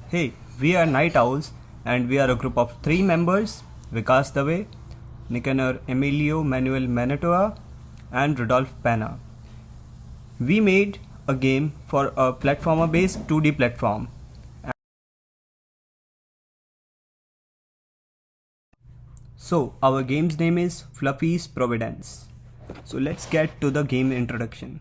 Hey, we are Night Owls and we are a group of three members Vikas Dave, Nicanor Emilio Manuel Manitoa, and Rudolph Pena. We made a game for a platformer based 2D platform. So, our game's name is Fluffy's Providence. So, let's get to the game introduction.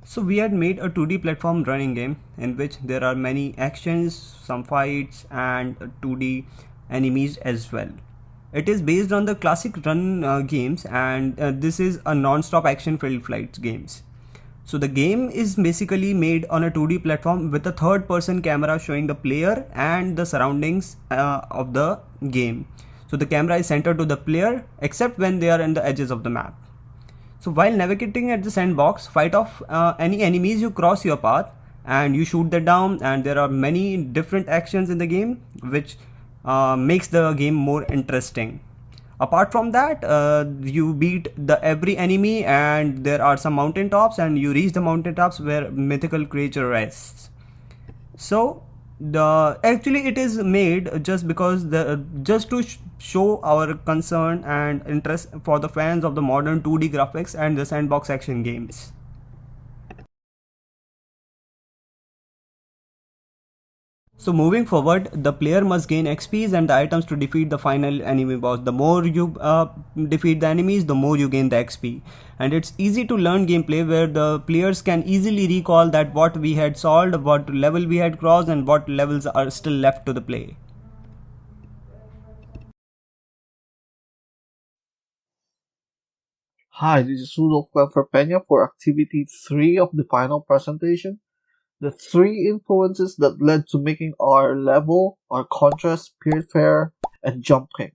So we had made a 2D platform running game in which there are many actions, some fights and 2D enemies as well. It is based on the classic run games and this is a non-stop action filled flights games. So the game is basically made on a 2D platform with a third person camera showing the player and the surroundings of the game. So the camera is centered to the player except when they are in the edges of the map. So while navigating at the sandbox, fight off any enemies you cross your path and you shoot them down, and there are many different actions in the game which makes the game more interesting. Apart from that, you beat the every enemy and there are some mountaintops and you reach the mountaintops where mythical creature rests. So the actually it is made just because the just to show our concern and interest for the fans of the modern 2D graphics and the sandbox action games. So moving forward, the player must gain XPs and the items to defeat the final enemy boss. The more you defeat the enemies, the more you gain the XP. And it's easy to learn gameplay where the players can easily recall that what we had solved, what level we had crossed, and what levels are still left to the play. Hi, this is Rudolf Pena for Activity 3 of the final presentation. The three influences that led to making our level are Contra, Spiritfarer, and Jump King.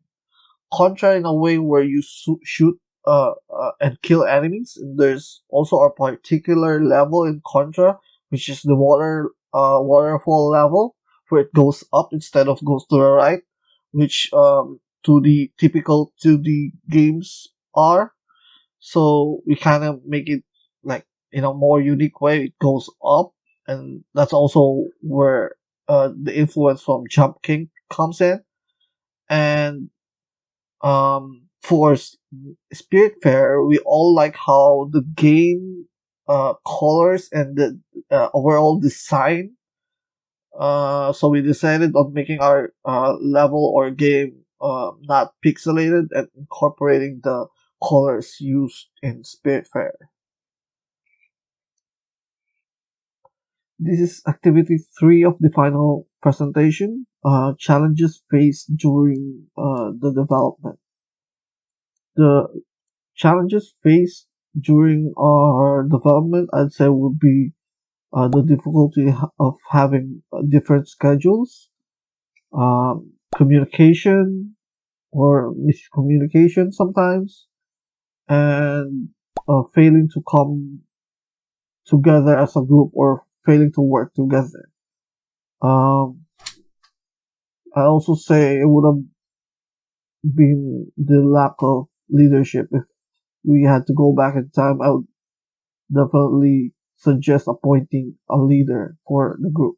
Contra in a way where you shoot and kill enemies. And there's also a particular level in Contra, which is the waterfall level, where it goes up instead of goes to the right, which to the typical 2D games are. So we kind of make it like in a more unique way. It goes up, and that's also where the influence from Jump King comes in. And for Spiritfarer, we all like how the game colors and the overall design. So we decided on making our level or game not pixelated and incorporating the colors used in Spiritfarer. This is activity 3 of the final presentation, challenges faced during the development. The challenges faced during our development, I'd say, would be the difficulty of having different schedules, communication or miscommunication sometimes, and failing to come together as a group or failing to work together. Um, I also say it would have been the lack of leadership. If we had to go back in time, I would definitely suggest appointing a leader for the group.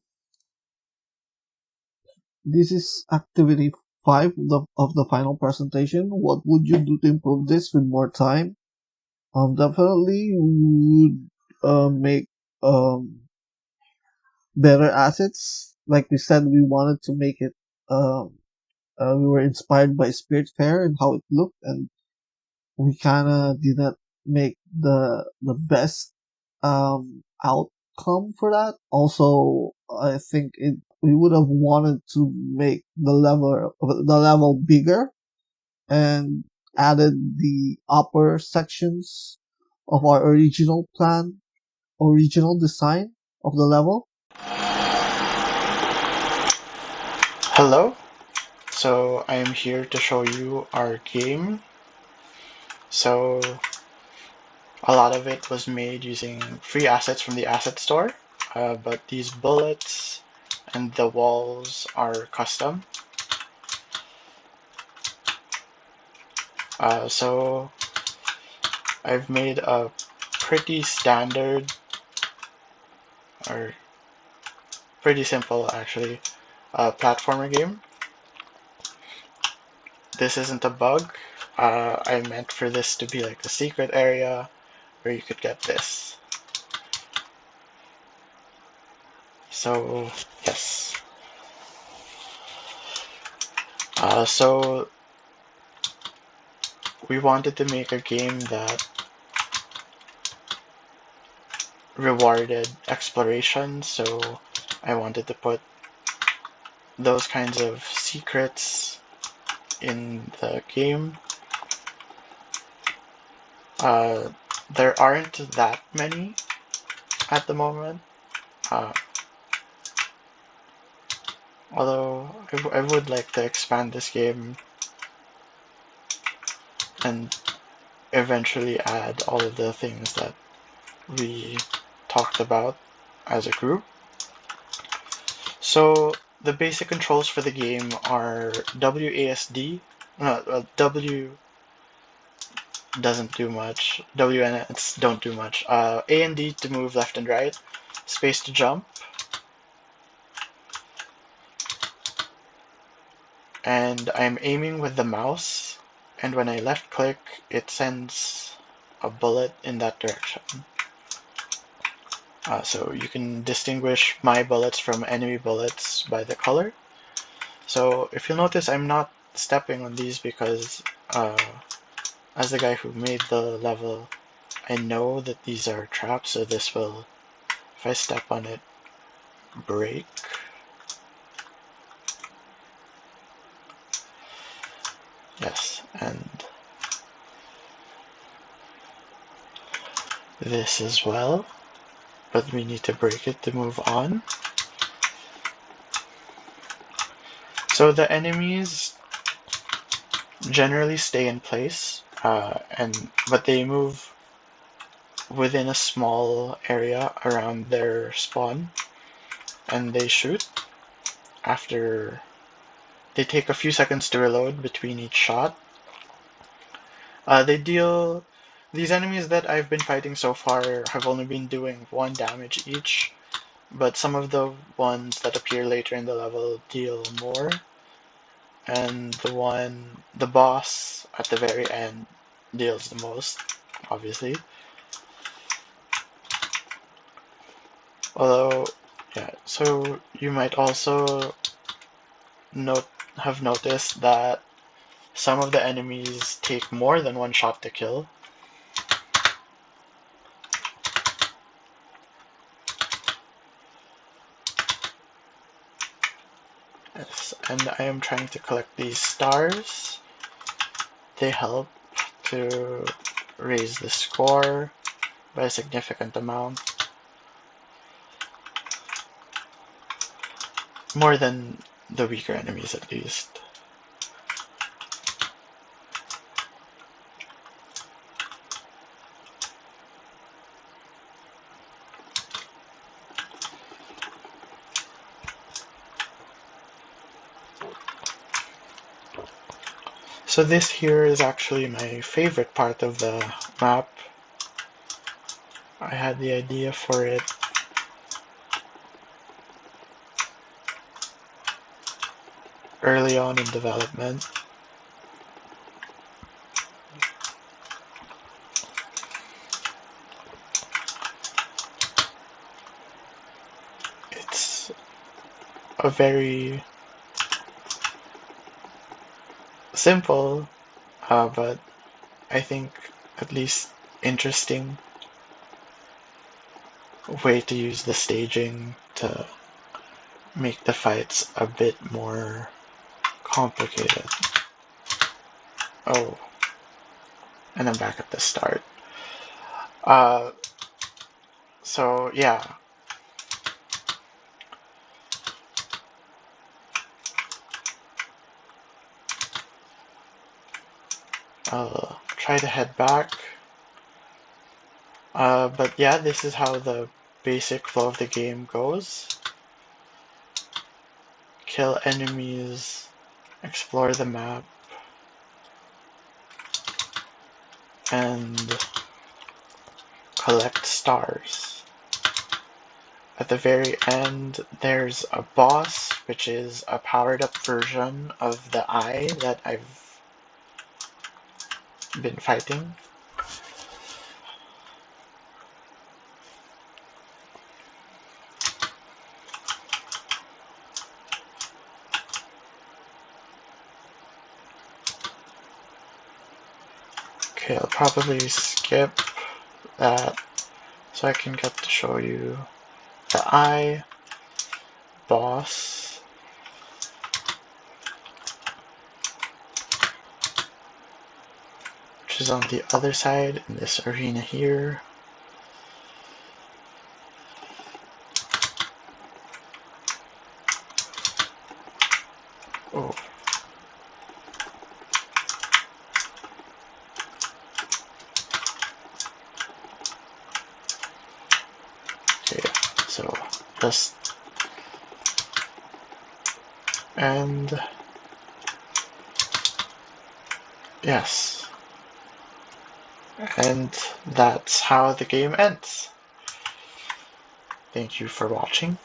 This is activity 5 of the final presentation. What would you do to improve this with more time? Definitely would make um, better assets. Like we said, we wanted to make it. We were inspired by Spiritfarer and how it looked, and we kind of did not make the best outcome for that. Also, I think we would have wanted to make the level bigger and added the upper sections of our original design of the level. Hello, so I am here to show you our game. So a lot of it was made using free assets from the asset store, but these bullets and the walls are custom. So I've made a pretty standard or pretty simple actually platformer game. This isn't a bug. I meant for this to be like the secret area where you could get this. So, yes. So, we wanted to make a game that rewarded exploration, so I wanted to put those kinds of secrets in the game. There aren't that many at the moment, uh, although I would like to expand this game and eventually add all of the things that we talked about as a group. So the basic controls for the game are WASD. W doesn't do much. W and S don't do much. A and D to move left and right. Space to jump. And I'm aiming with the mouse. And when I left click, it sends a bullet in that direction. So you can distinguish my bullets from enemy bullets by the color. So if you'll notice, I'm not stepping on these because as the guy who made the level, I know that these are traps, so this will, if I step on it, break. Yes, and this as well, but we need to break it to move on. So the enemies generally stay in place, but they move within a small area around their spawn, and they shoot after they take a few seconds to reload between each shot. These enemies that I've been fighting so far have only been doing 1 damage each, but some of the ones that appear later in the level deal more, and the boss at the very end deals the most, obviously. Although, yeah, so you might also have noticed that some of the enemies take more than 1 shot to kill. Yes, and I am trying to collect these stars. They help to raise the score by a significant amount. More than the weaker enemies, at least. So this here is actually my favorite part of the map. I had the idea for it early on in development. It's a very simple, but I think at least interesting way to use the staging to make the fights a bit more complicated. Oh, and I'm back at the start. Uh, so yeah. I'll try to head back. But yeah, this is how the basic flow of the game goes. Kill enemies, explore the map, and collect stars. at the very end, there's a boss, which is a powered up version of the eye that I've been fighting. Okay, I'll probably skip that so I can get to show you the eye boss. Which is on the other side in this arena here. Oh. Okay, so just and yes. And that's how the game ends. Thank you for watching.